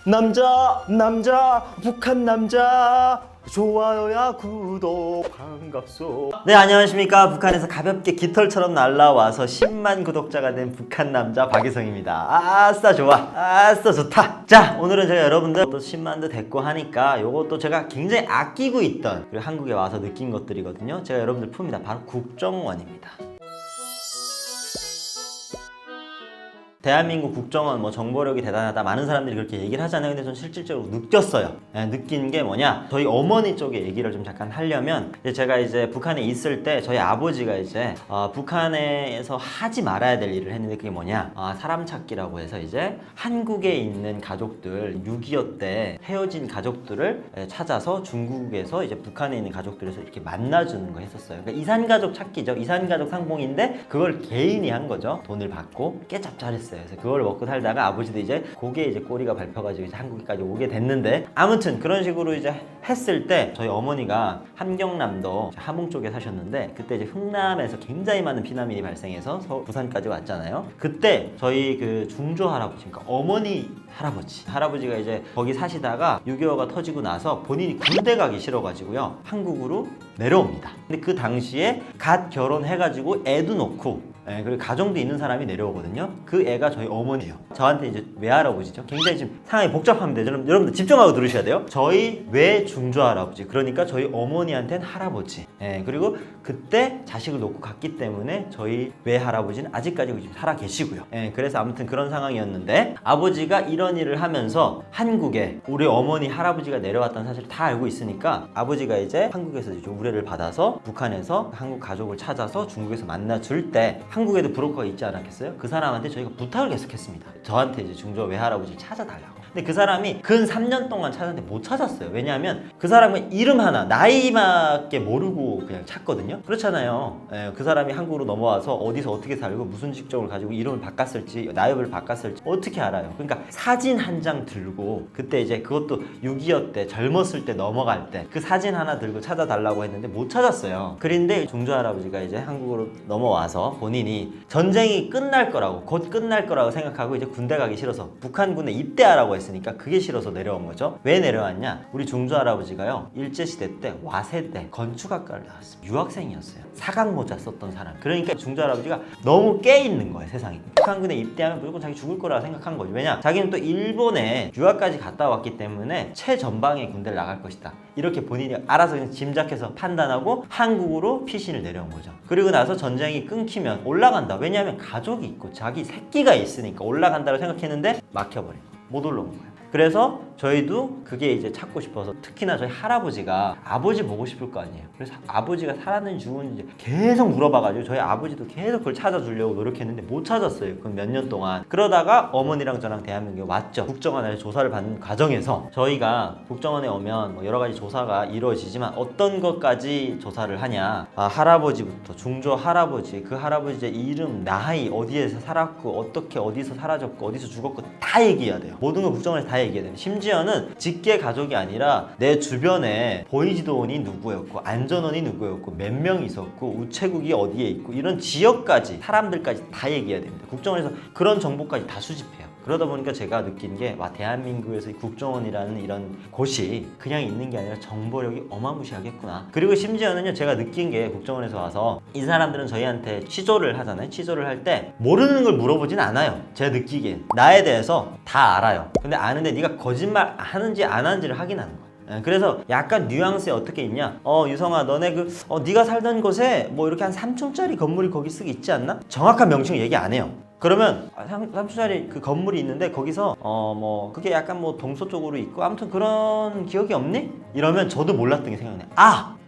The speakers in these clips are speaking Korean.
남자 북한 남자 좋아요야 구독 반갑소. 네, 안녕하십니까. 북한에서 가볍게 깃털처럼 날라와서 10만 구독자가 된 북한 남자 박유성입니다. 아싸 좋아, 아싸 좋다. 자, 오늘은 제가 여러분들 또 10만도 됐고 하니까 요것도 제가 굉장히 아끼고 있던, 그리고 한국에 와서 느낀 것들이거든요. 제가 여러분들 풉니다. 바로 국정원입니다. 대한민국 국정원 뭐 정보력이 대단하다, 많은 사람들이 그렇게 얘기를 하잖아요. 근데 전 실질적으로 느꼈어요. 느낀 게 뭐냐, 저희 어머니 쪽에 얘기를 좀 잠깐 하려면, 제가 이제 북한에 있을 때 저희 아버지가 이제 북한에서 하지 말아야 될 일을 했는데, 그게 뭐냐, 사람 찾기라고 해서 이제 한국에 있는 가족들, 6.25 때 헤어진 가족들을 찾아서 중국에서 이제 북한에 있는 가족들에서 이렇게 만나주는 거 했었어요. 그러니까 이산가족 찾기죠. 이산가족 상봉인데 그걸 개인이 한 거죠. 돈을 받고 꽤 짭짤했어요. 그래서 그걸 먹고 살다가 아버지도 이제 그게 이제 꼬리가 밟혀가지고 이제 한국까지 오게 됐는데, 아무튼 그런 식으로 이제 했을 때 저희 어머니가 함경남도 함흥 쪽에 사셨는데, 그때 이제 흥남에서 굉장히 많은 피난민이 발생해서 부산까지 왔잖아요. 그때 저희 그 중조 할아버지, 그러니까 어머니 할아버지가 이제 거기 사시다가 6.25가 터지고 나서 본인이 군대 가기 싫어가지고요 한국으로 내려옵니다. 근데 그 당시에 갓 결혼해가지고 애도 놓고, 그리고 가정도 있는 사람이 내려오거든요. 그 애가 저희 어머니예요. 저한테 이제 외할아버지죠. 굉장히 지금 상황이 복잡합니다. 여러분들 집중하고 들으셔야 돼요. 저희 외중조 할아버지, 그러니까 저희 어머니한테는 할아버지. 그리고 그때 자식을 놓고 갔기 때문에 저희 외할아버지는 아직까지 지금 살아 계시고요. 그래서 아무튼 그런 상황이었는데, 아버지가 이런 일을 하면서 한국에 우리 어머니 할아버지가 내려왔다는 사실을 다 알고 있으니까, 아버지가 이제 한국에서 이제 우레를 받아서 북한에서 한국 가족을 찾아서 중국에서 만나줄 때 한국에도 브로커가 있지 않았겠어요? 그 사람한테 저희가 부탁을 계속했습니다. 저한테 이제 중조 외할아버지를 찾아달라고. 근데 그 사람이 근 3년 동안 찾았는데 못 찾았어요. 왜냐하면 그 사람은 이름 하나, 나이밖에 모르고 그냥 찾거든요. 그렇잖아요. 그 사람이 한국으로 넘어와서 어디서 어떻게 살고 무슨 직종을 가지고 이름을 바꿨을지, 나이를 바꿨을지 어떻게 알아요? 그러니까 사진 한 장 들고, 그때 이제 그것도 6.25 때 젊었을 때 넘어갈 때 그 사진 하나 들고 찾아달라고 했는데 못 찾았어요. 그런데 중조 할아버지가 이제 한국으로 넘어와서 본인이 전쟁이 끝날 거라고, 곧 끝날 거라고 생각하고 이제 군대 가기 싫어서 북한군에 입대하라고 했으니까 그게 싫어서 내려온 거죠. 왜 내려왔냐? 우리 중조 할아버지가요 일제시대 때 와세대 건축학과를 나왔어요. 유학생이었어요. 사각모자 썼던 사람. 그러니까 중조 할아버지가 너무 깨있는 거예요, 세상이. 북한군에 입대하면 무조건 자기 죽을 거라고 생각한 거죠. 왜냐? 자기는 또 일본에 유학까지 갔다 왔기 때문에 최전방의 군대를 나갈 것이다, 이렇게 본인이 알아서 그냥 짐작해서 판단하고 한국으로 피신을 내려온 거죠. 그리고 나서 전쟁이 끊기면 올라간다. 왜냐하면 가족이 있고 자기 새끼가 있으니까 올라간다고 생각했는데 막혀버린 거예요. 못 올라온 거예요. 그래서 저희도 그게 이제 찾고 싶어서, 특히나 저희 할아버지가 아버지 보고 싶을 거 아니에요. 그래서 아버지가 살았는지 죽었는지 계속 물어봐가지고 저희 아버지도 계속 그걸 찾아주려고 노력했는데 못 찾았어요. 그건 몇 년 동안. 그러다가 어머니랑 저랑 대한민국에 왔죠. 국정원에 조사를 받는 과정에서 저희가 국정원에 오면 뭐 여러 가지 조사가 이루어지지만 어떤 것까지 조사를 하냐, 할아버지부터 중조 할아버지, 그 할아버지의 이름, 나이, 어디에서 살았고 어떻게 어디서 사라졌고 어디서 죽었고 다 얘기해야 돼요. 모든 걸 국정원에서 다 얘기해야 돼요. 심지어는 직계 가족이 아니라 내 주변에 보이지도원이 누구였고 안전원이 누구였고 몇 명 있었고 우체국이 어디에 있고 이런 지역까지, 사람들까지 다 얘기해야 됩니다. 국정원에서 그런 정보까지 다 수집해요. 그러다 보니까 제가 느낀 게, 와, 대한민국에서 이 국정원이라는 이런 곳이 그냥 있는 게 아니라 정보력이 어마무시하겠구나. 그리고 심지어는요, 제가 느낀 게, 국정원에서 와서 이 사람들은 저희한테 취조를 하잖아요. 취조를 할 때 모르는 걸 물어보진 않아요. 제가 느끼기엔 나에 대해서 다 알아요. 근데 아는데 네가 거짓말 하는지 안 하는지를 확인하는 거예요. 그래서 약간 뉘앙스에 어떻게 있냐, 유성아, 너네 네가 살던 곳에 뭐 이렇게 한 3층짜리 건물이 거기 쓰기 있지 않나? 정확한 명칭 얘기 안 해요. 그러면 3층짜리 그 건물이 있는데 거기서 뭐 그게 약간 뭐 동서쪽으로 있고 아무튼 그런 기억이 없니? 이러면 저도 몰랐던 게 생각나요.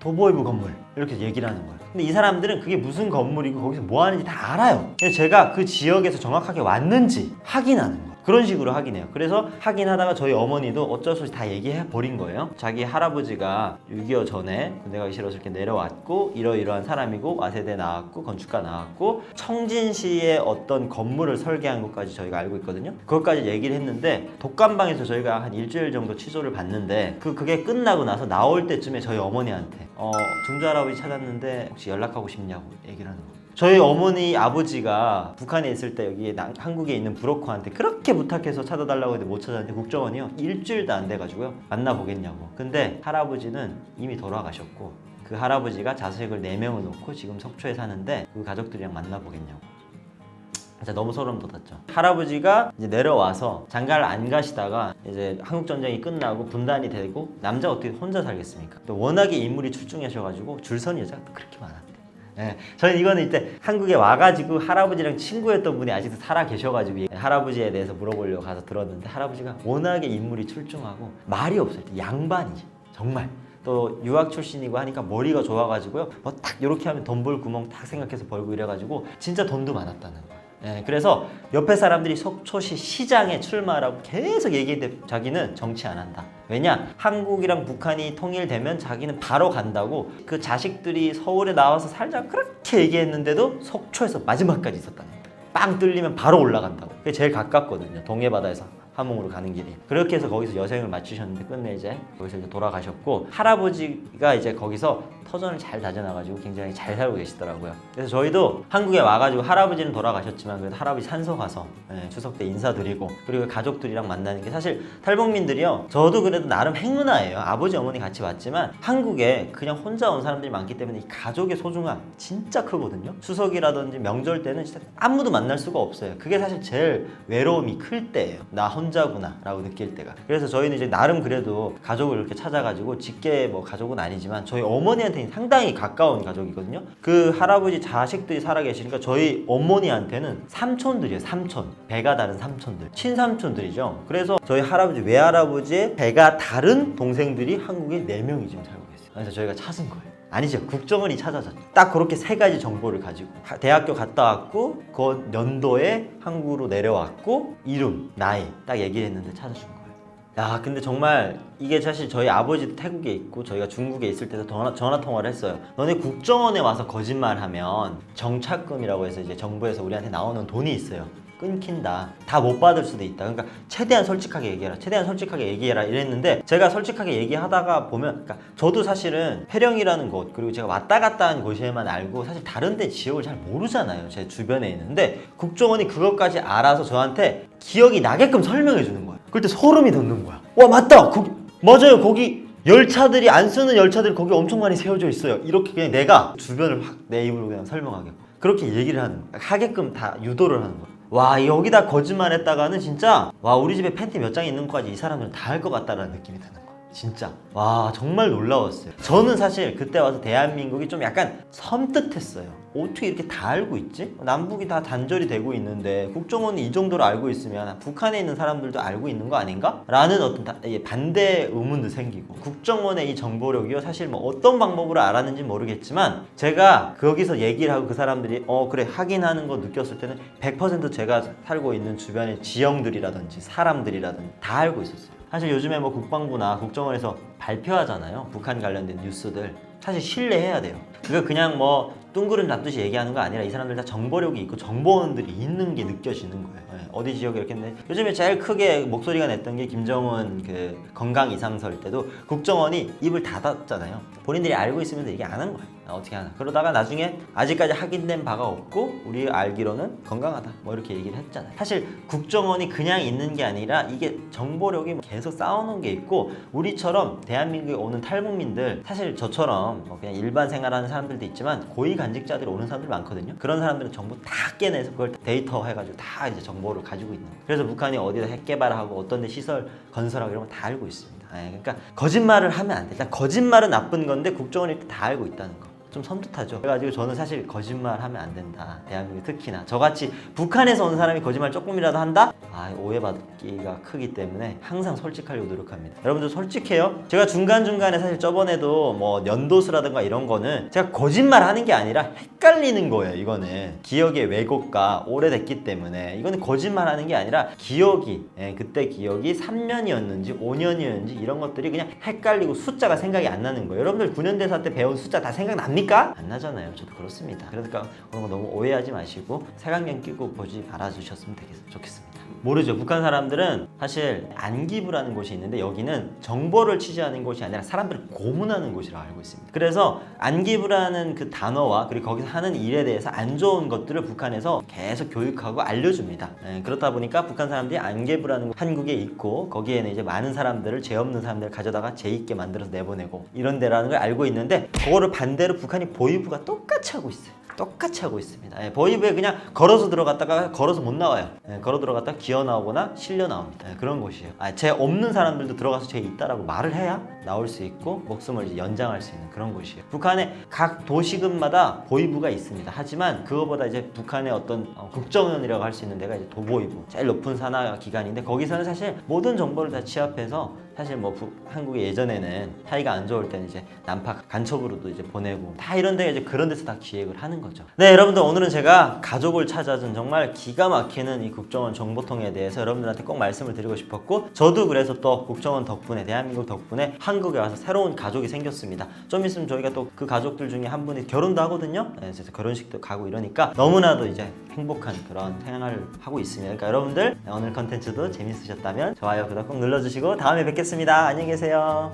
도보이브 건물, 이렇게 얘기를 하는 거예요. 근데 이 사람들은 그게 무슨 건물이고 거기서 뭐 하는지 다 알아요. 그래서 제가 그 지역에서 정확하게 왔는지 확인하는 거예요. 그런 식으로 확인해요. 그래서 확인하다가 저희 어머니도 어쩔 수 없이 다 얘기해 버린 거예요. 자기 할아버지가 6.25 전에 군대 가기 싫어서 이렇게 내려왔고 이러이러한 사람이고 와세대 나왔고 건축가 나왔고 청진시의 어떤 건물을 설계한 것까지 저희가 알고 있거든요. 그것까지 얘기를 했는데, 독감방에서 저희가 한 일주일 정도 취조를 받는데, 그게 끝나고 나서 나올 때쯤에 저희 어머니한테 중조 할아버지 찾았는데 혹시 연락하고 싶냐고 얘기를 하는 거예요. 저희 어머니 아버지가 북한에 있을 때 여기 한국에 있는 브로커한테 그렇게 부탁해서 찾아달라고 했는데 못 찾았는데 국정원이요 일주일도 안 돼가지고요 만나보겠냐고. 근데 할아버지는 이미 돌아가셨고 그 할아버지가 자식을 4명을 놓고 지금 속초에 사는데 그 가족들이랑 만나보겠냐고. 진짜 너무 소름 돋았죠. 할아버지가 이제 내려와서 장가를 안 가시다가 이제 한국 전쟁이 끝나고 분단이 되고 남자 어떻게 혼자 살겠습니까? 또 워낙에 인물이 출중하셔가지고 줄선 여자가 또 그렇게 많았대. 예, 저는 이거는 이때 한국에 와가지고 할아버지랑 친구였던 분이 아직도 살아 계셔가지고 할아버지에 대해서 물어보려고 가서 들었는데 할아버지가 워낙에 인물이 출중하고 말이 없어요. 양반이지 정말. 또 유학 출신이고 하니까 머리가 좋아가지고요. 뭐 딱 이렇게 하면 돈 벌 구멍 딱 생각해서 벌고 이래가지고 진짜 돈도 많았다는 거예요. 예, 그래서 옆에 사람들이 속초시 시장에 출마하라고 계속 얘기했는데 자기는 정치 안 한다. 왜냐? 한국이랑 북한이 통일되면 자기는 바로 간다고 그 자식들이 서울에 나와서 살자 그렇게 얘기했는데도 속초에서 마지막까지 있었다는 거예요. 빵 뚫리면 바로 올라간다고. 그게 제일 가깝거든요. 동해바다에서 함흥으로 가는 길이. 그렇게 해서 거기서 여생을 마치셨는데 끝내 이제 거기서 이제 돌아가셨고 할아버지가 이제 거기서 터전을 잘 다져놔가지고 굉장히 잘 살고 계시더라고요. 그래서 저희도 한국에 와가지고 할아버지는 돌아가셨지만 그래도 할아버지 산소 가서 추석 때 인사드리고 그리고 가족들이랑 만나는 게 사실 탈북민들이요. 저도 그래도 나름 행운아예요. 아버지 어머니 같이 왔지만 한국에 그냥 혼자 온 사람들이 많기 때문에 이 가족의 소중함 진짜 크거든요. 추석이라든지 명절 때는 진짜 아무도 만날 수가 없어요. 그게 사실 제일 외로움이 클 때예요. 나 혼자구나 라고 느낄 때가. 그래서 저희는 이제 나름 그래도 가족을 이렇게 찾아가지고 직계 뭐 가족은 아니지만 저희 어머니한테는 상당히 가까운 가족이거든요. 그 할아버지 자식들이 살아 계시니까 저희 어머니한테는 삼촌들이에요. 삼촌. 배가 다른 삼촌들. 친삼촌들이죠. 그래서 저희 할아버지 외할아버지의 배가 다른 동생들이 한국에 4명이 지금 살고 계세요. 그래서 저희가 찾은 거예요. 아니죠. 국정원이 찾아줬죠. 딱 그렇게 3가지 정보를 가지고 대학교 갔다 왔고 그 연도에 한국으로 내려왔고 이름, 나이 딱 얘기를 했는데 찾아준 거예요. 야, 근데 정말 이게 사실 저희 아버지도 태국에 있고 저희가 중국에 있을 때도 전화 통화를 했어요. 너네 국정원에 와서 거짓말하면 정착금이라고 해서 이제 정부에서 우리한테 나오는 돈이 있어요. 끊긴다. 다 못 받을 수도 있다. 그러니까 최대한 솔직하게 얘기해라. 최대한 솔직하게 얘기해라 이랬는데 제가 솔직하게 얘기하다가 보면 그러니까 저도 사실은 해령이라는 곳 그리고 제가 왔다 갔다 한 곳에만 알고 사실 다른 데 지역을 잘 모르잖아요. 제 주변에 있는데 국정원이 그것까지 알아서 저한테 기억이 나게끔 설명해 주는 거예요. 그럴 때 소름이 돋는 거야. 와 맞다. 거기 맞아요. 거기 열차들이 안 쓰는 열차들이 거기 엄청 많이 세워져 있어요. 이렇게 그냥 내가 주변을 확 내 입으로 그냥 설명하게끔 그렇게 얘기를 하게끔 다 유도를 하는 거예요. 와 여기다 거짓말 했다가는 진짜 와 우리 집에 팬티 몇 장 있는 것까지 이 사람들은 다 할 것 같다라는 느낌이 드는 거야. 진짜 와 정말 놀라웠어요. 저는 사실 그때 와서 대한민국이 좀 약간 섬뜩했어요. 어떻게 이렇게 다 알고 있지? 남북이 다 단절이 되고 있는데 국정원이 이 정도로 알고 있으면 북한에 있는 사람들도 알고 있는 거 아닌가? 라는 어떤 반대 의문도 생기고 국정원의 이 정보력이요 사실 뭐 어떤 방법으로 알았는지 모르겠지만 제가 거기서 얘기를 하고 그 사람들이 그래 확인하는 거 느꼈을 때는 100% 제가 살고 있는 주변의 지형들이라든지 사람들이라든지 다 알고 있었어요. 사실 요즘에 뭐 국방부나 국정원에서 발표하잖아요. 북한 관련된 뉴스들. 사실 신뢰해야 돼요. 그거 그냥 뭐 뚱그름 잡듯이 얘기하는 거 아니라 이 사람들 다 정보력이 있고 정보원들이 있는 게 느껴지는 거예요. 어디 지역에 이렇게 했는데 요즘에 제일 크게 목소리가 냈던 게 김정은 그 건강 이상설 때도 국정원이 입을 닫았잖아요. 본인들이 알고 있으면서 얘기 안 한 거예요. 어떻게 하나. 그러다가 나중에 아직까지 확인된 바가 없고 우리 알기로는 건강하다 뭐 이렇게 얘기를 했잖아요. 사실 국정원이 그냥 있는 게 아니라 이게 정보력이 계속 쌓아놓은 게 있고 우리처럼 대한민국에 오는 탈북민들 사실 저처럼 뭐 그냥 일반 생활하는 사람들도 있지만 고위 간직자들이 오는 사람들 많거든요. 그런 사람들은 정보 다 깨내서 그걸 데이터 해가지고 다 이제 정보를 가지고 있는 거예요. 그래서 북한이 어디다 핵 개발하고 어떤 데 시설 건설하고 이런 거 다 알고 있습니다. 그러니까 거짓말을 하면 안 돼. 일단 거짓말은 나쁜 건데 국정원이 다 알고 있다는 거. 좀 섬뜩하죠. 그래가지고 저는 사실 거짓말 하면 안 된다. 대한민국 특히나 저같이 북한에서 온 사람이 거짓말 조금이라도 한다? 오해받기가 크기 때문에 항상 솔직하려고 노력합니다. 여러분들 솔직해요. 제가 중간중간에 사실 저번에도 뭐 연도수라든가 이런 거는 제가 거짓말 하는 게 아니라 헷갈리는 거예요. 이거는 기억의 왜곡과 오래됐기 때문에 이거는 거짓말 하는 게 아니라 기억이 그때 기억이 3년이었는지 5년이었는지 이런 것들이 그냥 헷갈리고 숫자가 생각이 안 나는 거예요. 여러분들 9년 대사 때 배운 숫자 다 생각납니까? 안 나잖아요. 저도 그렇습니다. 그러니까 그런 거 너무 오해하지 마시고 색안경 끼고 보지 말아주셨으면 좋겠습니다. 모르죠. 북한 사람들은 사실 안기부라는 곳이 있는데 여기는 정보를 취재하는 곳이 아니라 사람들을 고문하는 곳이라고 알고 있습니다. 그래서 안기부라는 그 단어와 그리고 거기서 하는 일에 대해서 안 좋은 것들을 북한에서 계속 교육하고 알려줍니다. 그렇다 보니까 북한 사람들이 안기부라는 곳 한국에 있고 거기에는 이제 많은 사람들을 죄 없는 사람들을 가져다가 죄 있게 만들어서 내보내고 이런 데라는 걸 알고 있는데 그거를 반대로 북한이 보위부가 똑같이 하고 있어요. 똑같이 하고 있습니다. 보이브에 그냥 걸어서 들어갔다가 걸어서 못 나와요. 걸어 들어갔다가 기어 나오거나 실려 나옵니다. 그런 곳이에요. 죄 없는 사람들도 들어가서 죄 있다라고 말을 해야 나올 수 있고 목숨을 이제 연장할 수 있는 그런 곳이에요. 북한의 각 도시군마다 보이부가 있습니다. 하지만 그거보다 이제 북한의 어떤 국정원이라고 할 수 있는 데가 이제 도보이부, 제일 높은 산하 기관인데 거기서는 사실 모든 정보를 다 취합해서 사실 뭐 한국이 예전에는 사이가 안 좋을 때는 이제 난파 간첩으로도 이제 보내고 다 이런 데 이제 그런 데서 다 기획을 하는 거죠. 네, 여러분들 오늘은 제가 가족을 찾아준 정말 기가 막히는 이 국정원 정보통에 대해서 여러분들한테 꼭 말씀을 드리고 싶었고 저도 그래서 또 국정원 덕분에 대한민국 덕분에 한국에 와서 새로운 가족이 생겼습니다. 좀 있으면 저희가 또 그 가족들 중에 한 분이 결혼도 하거든요. 네, 그래서 결혼식도 가고 이러니까 너무나도 이제 행복한 그런 생활을 하고 있습니다. 그러니까 여러분들 오늘 컨텐츠도 재밌으셨다면 좋아요, 구독 꼭 눌러주시고 다음에 뵙겠습니다. 안녕히 계세요.